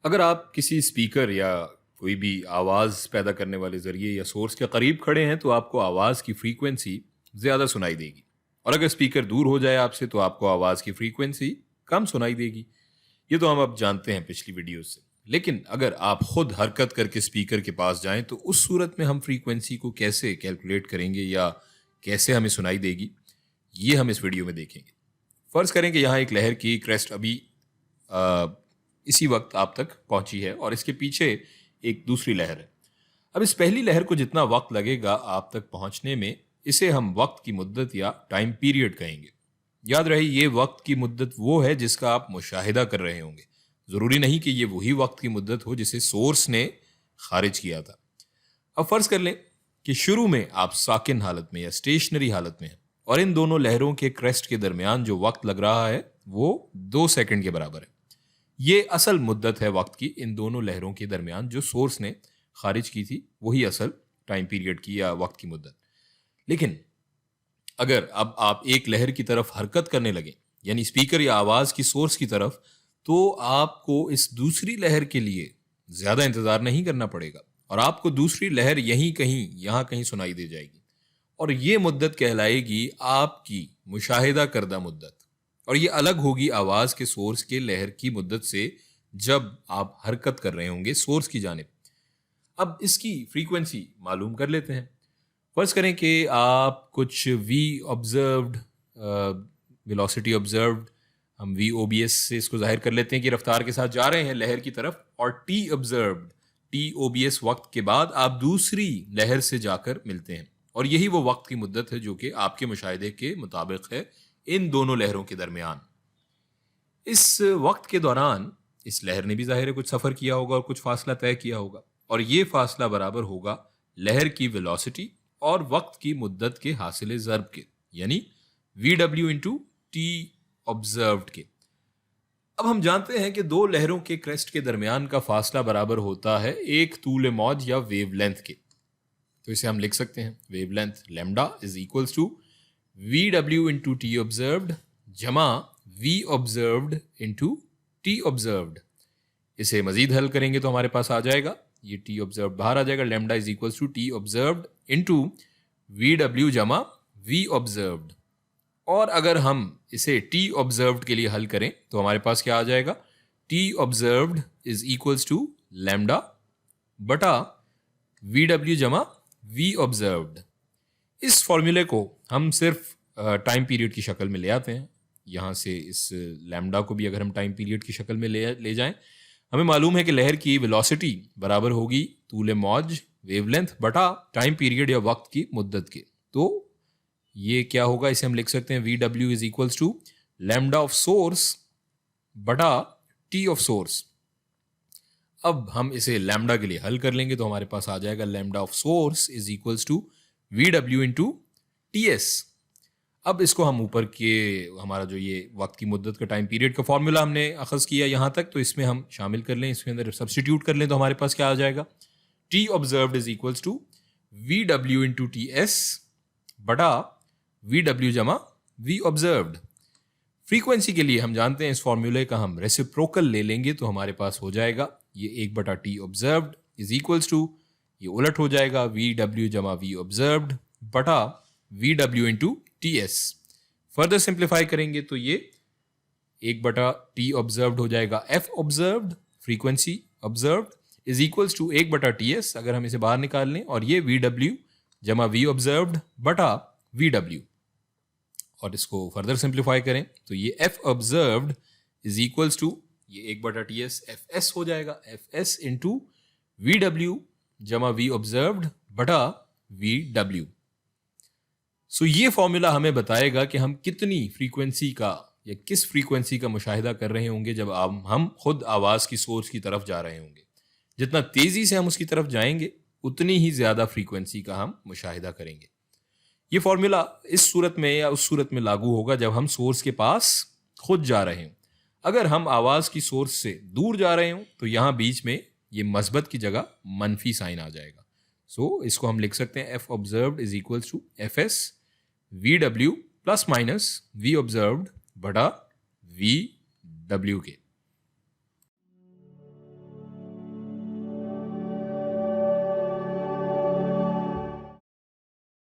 अगर आप किसी स्पीकर या कोई भी आवाज़ पैदा करने वाले ज़रिए या सोर्स के करीब खड़े हैं तो आपको आवाज़ की फ्रीक्वेंसी ज़्यादा सुनाई देगी। और अगर स्पीकर दूर हो जाए आपसे तो आपको आवाज़ की फ्रीक्वेंसी कम सुनाई देगी। ये तो हम अब जानते हैं पिछली वीडियो से। लेकिन अगर आप खुद हरकत करके स्पीकर के पास जाएं तो उस सूरत में हम फ्रीक्वेंसी को कैसे कैलकुलेट करेंगे या कैसे हमें सुनाई देगी, ये हम इस वीडियो में देखेंगे। फ़र्ज़ करें कि यहाँ एक लहर की क्रेस्ट अभी अ, इसी वक्त आप तक पहुंची है और इसके पीछे एक दूसरी लहर है। अब इस पहली लहर को जितना वक्त लगेगा आप तक पहुंचने में, इसे हम वक्त की मुद्दत या टाइम पीरियड कहेंगे। याद रहे, ये वक्त की मुद्दत वो है जिसका आप मुशाहिदा कर रहे होंगे। ज़रूरी नहीं कि ये वही वक्त की मुद्दत हो जिसे सोर्स ने खारिज किया था। अब फ़र्ज़ कर लें कि शुरू में आप साकिन हालत में या स्टेशनरी हालत में हैं और इन दोनों लहरों के क्रेस्ट के दरमियान जो वक्त लग रहा है वो 2 सेकंड के बराबर है। ये असल मुद्दत है वक्त की इन दोनों लहरों के दरमियान जो सोर्स ने खारिज की थी, वही असल टाइम पीरियड की या वक्त की मुद्दत। लेकिन अगर अब आप एक लहर की तरफ हरकत करने लगे, यानी स्पीकर या आवाज की सोर्स की तरफ, तो आपको इस दूसरी लहर के लिए ज्यादा इंतजार नहीं करना पड़ेगा और आपको दूसरी लहर यहां कहीं सुनाई दे जाएगी और ये मुद्दत कहलाएगी आपकी मुशाहिदा करदा मुद्दत। और ये अलग होगी आवाज के सोर्स के लहर की मुद्दत से जब आप हरकत कर रहे होंगे सोर्स की जानिब। अब इसकी फ्रीक्वेंसी मालूम कर लेते हैं। फर्ज करें कि आप कुछ वी ऑब्जर्व्ड, वेलोसिटी ऑब्जर्व्ड, हम वी ओ बी एस से इसको जाहिर कर लेते हैं कि रफ्तार के साथ जा रहे हैं लहर की तरफ, और t observed, t o b s वक्त के बाद आप दूसरी लहर से जाकर मिलते हैं और यही वो वक्त की मुद्दत है जो कि आपके मुशाहिदे के मुताबिक है इन दोनों लहरों के दरमियान। इस वक्त के दौरान इस लहर ने भी जाहिर है कुछ सफ़र किया होगा और कुछ फासला तय किया होगा और ये फासला बराबर होगा लहर की वेलोसिटी और वक्त की मुद्दत के हासिल ज़र्ब के, यानी V W into T observed के। अब हम जानते हैं कि दो लहरों के क्रेस्ट के दरमियान का फासला बराबर होता है एक तूल मौज या वेवलेंथ के। तो इसे हम लिख सकते हैं wavelength lambda is equals to V W into T observed जमा we observed into T observed. इसे मजीद हल करेंगे तो हमारे पास आ जाएगा, ये टी ऑब्जर्व्ड बाहर आ जाएगा, lambda is equals to t observed into V W जमा वी ऑब्जर्व्ड। और अगर हम इसे टी ऑब्जर्व्ड के लिए हल करें तो हमारे पास क्या आ जाएगा, t observed is equals to lambda बटा वी डब्ल्यू जमा वी ऑब्जर्व्ड। इस फॉर्मूले को हम सिर्फ टाइम पीरियड की शक्ल में ले आते हैं। यहाँ से इस लैम्डा को भी अगर हम टाइम पीरियड की शक्ल में ले जाएं, हमें मालूम है कि लहर की वेलोसिटी बराबर होगी तूले मौज वेवलेंथ बटा टाइम पीरियड या वक्त की मुद्दत के। तो ये क्या होगा, इसे हम लिख सकते हैं वी डब्ल्यू is equals to lambda of source बटा टी ऑफ सोर्स। अब हम इसे लैम्डा के लिए हल कर लेंगे तो हमारे पास आ जाएगा lambda of source is equals to V W into t s. अब इसको हम ऊपर के हमारा जो ये वक्त की मुद्दत का टाइम पीरियड का फॉर्मूला हमने अखज़ किया यहाँ तक, तो इसमें हम शामिल कर लें, इसके अंदर सब्सटीट्यूट कर लें तो हमारे पास क्या आ जाएगा, t observed is equals to V W into t s बटा वी डब्ल्यू जमा वी ऑब्जर्व्ड। फ्रीक्वेंसी के लिए हम जानते हैं इस फॉर्मूले का हम रेसिप्रोकल ले लेंगे तो हमारे पास हो जाएगा ये 1 बटा t observed is equals to, ये उलट हो जाएगा वी डब्ल्यू जमा वी ऑब्जर्व्ड बटा V W into t s. Further simplify करेंगे तो ये 1 बटा टी ऑब्जर्व्ड हो जाएगा f observed, frequency observed is equals to 1 बटा टी एस, अगर हम इसे बाहर निकाल लें, और ये वी डब्ल्यू जमा वी ऑब्जर्व्ड बटा वी डब्ल्यू। और इसको फर्दर सिंप्लीफाई करें तो ये F observed is equals to ये 1 बटा टी एस एफ एस हो जाएगा, F S into V W जमा वी ऑब्जर्व्ड बटा वी डब्ल्यू। सो ये फॉर्मूला हमें बताएगा कि हम कितनी फ्रीक्वेंसी का या किस फ्रीक्वेंसी का मुशाहिदा कर रहे होंगे जब हम खुद आवाज़ की सोर्स की तरफ जा रहे होंगे। जितना तेज़ी से हम उसकी तरफ जाएंगे उतनी ही ज़्यादा फ्रीक्वेंसी का हम मुशाहिदा करेंगे। ये फॉर्मूला इस सूरत में या उस सूरत में लागू होगा जब हम सोर्स के पास खुद जा रहे हों। अगर हम आवाज़ की सोर्स से दूर जा रहे हों तो यहाँ बीच में ये मस्बत की जगह मनफी साइन आ जाएगा। सो इसको हम लिख सकते हैं F observed is equals to F S V W plus minus V observed बटा वी डब्ल्यू के।